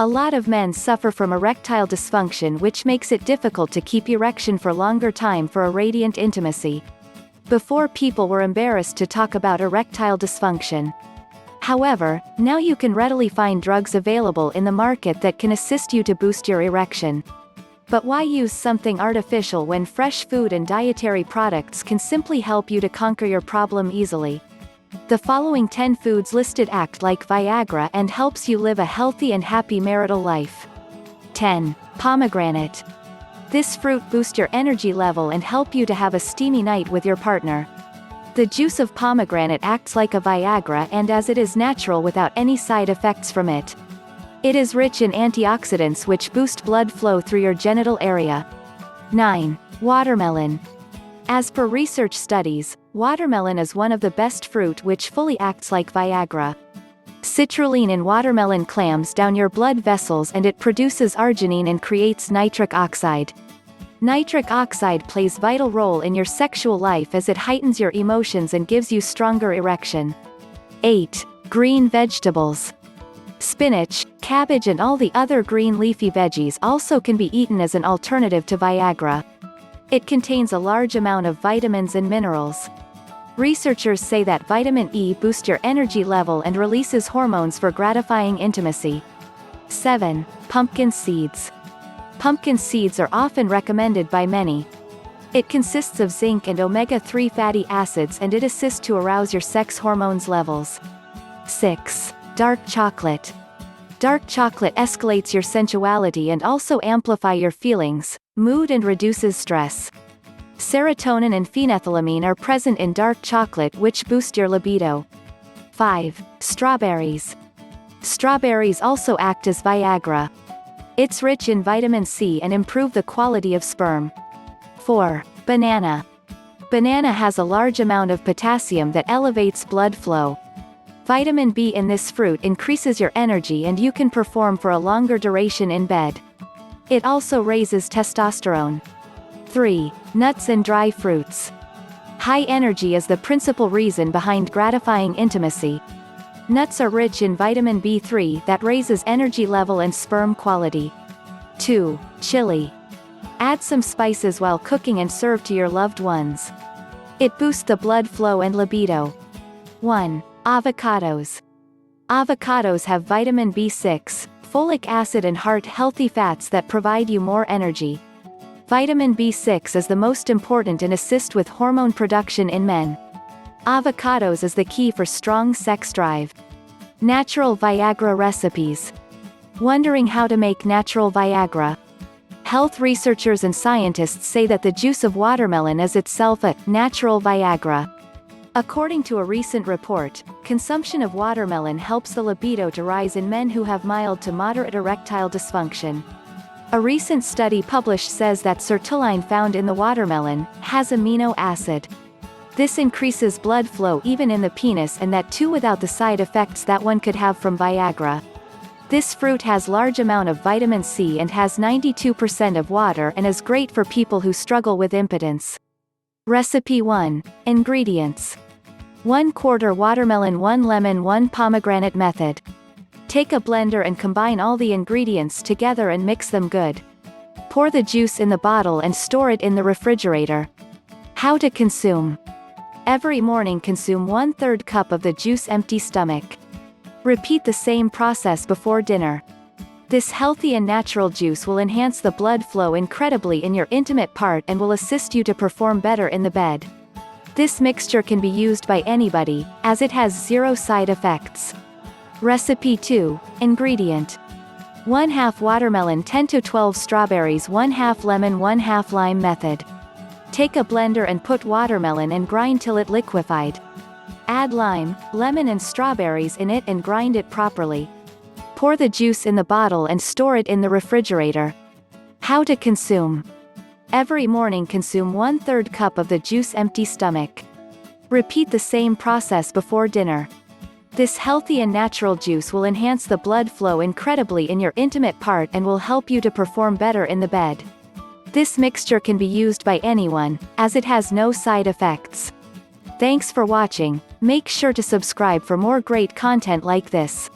A lot of men suffer from erectile dysfunction, which makes it difficult to keep erection for longer time for a radiant intimacy. Before, people were embarrassed to talk about erectile dysfunction. However, now you can readily find drugs available in the market that can assist you to boost your erection. But why use something artificial when fresh food and dietary products can simply help you to conquer your problem easily? The following 10 foods listed act like Viagra and helps you live a healthy and happy marital life. 10. Pomegranate. This fruit boosts your energy level and help you to have a steamy night with your partner. The juice of pomegranate acts like a Viagra, and as it is natural without any side effects from it. It is rich in antioxidants which boost blood flow through your genital area. 9. Watermelon. As per research studies, watermelon is one of the best fruit which fully acts like Viagra. Citrulline in watermelon clams down your blood vessels and it produces arginine and creates nitric oxide. Nitric oxide plays a vital role in your sexual life as it heightens your emotions and gives you stronger erection. 8. Green vegetables. Spinach, cabbage and all the other green leafy veggies also can be eaten as an alternative to Viagra. It contains a large amount of vitamins and minerals. Researchers say that vitamin E boosts your energy level and releases hormones for gratifying intimacy. 7. Pumpkin seeds. Pumpkin seeds are often recommended by many. It consists of zinc and omega-3 fatty acids and it assists to arouse your sex hormones levels. 6. Dark chocolate. Dark chocolate escalates your sensuality and also amplify your feelings, mood and reduces stress. Serotonin and phenethylamine are present in dark chocolate which boost your libido. 5. Strawberries. Strawberries also act as Viagra. It's rich in vitamin C and improve the quality of sperm. 4. Banana. Banana has a large amount of potassium that elevates blood flow. Vitamin B in this fruit increases your energy and you can perform for a longer duration in bed. It also raises testosterone. 3. Nuts and dry fruits. High energy is the principal reason behind gratifying intimacy. Nuts are rich in vitamin B3 that raises energy level and sperm quality. 2. Chili. Add some spices while cooking and serve to your loved ones. It boosts the blood flow and libido. 1. Avocados. Avocados have vitamin B6, folic acid and heart-healthy fats that provide you more energy. Vitamin B6 is the most important and assist with hormone production in men. Avocados is the key for strong sex drive. Natural Viagra recipes. Wondering how to make natural Viagra? Health researchers and scientists say that the juice of watermelon is itself a natural Viagra. According to a recent report, consumption of watermelon helps the libido to rise in men who have mild to moderate erectile dysfunction. A recent study published says that sertraline found in the watermelon has amino acid. This increases blood flow even in the penis and that too without the side effects that one could have from Viagra. This fruit has large amount of vitamin C and has 92% of water and is great for people who struggle with impotence. Recipe 1. Ingredients. 1/4 watermelon, 1 lemon, 1 pomegranate. Method. Take a blender and combine all the ingredients together and mix them good. Pour the juice in the bottle and store it in the refrigerator. How to consume. Every morning consume 1/3 cup of the juice empty stomach. Repeat the same process before dinner. This healthy and natural juice will enhance the blood flow incredibly in your intimate part and will assist you to perform better in the bed. This mixture can be used by anybody, as it has 0 side effects. Recipe 2. Ingredient. 1/2 watermelon, 10 to 12 strawberries, 1/2 lemon, 1/2 lime. Method. Take a blender and put watermelon and grind till it liquefied. Add lime, lemon and strawberries in it and grind it properly. Pour the juice in the bottle and store it in the refrigerator. How to consume. Every morning consume 1/3 cup of the juice empty stomach. Repeat the same process before dinner. This healthy and natural juice will enhance the blood flow incredibly in your intimate part and will help you to perform better in the bed. This mixture can be used by anyone, as it has no side effects. Thanks for watching. Make sure to subscribe for more great content like this.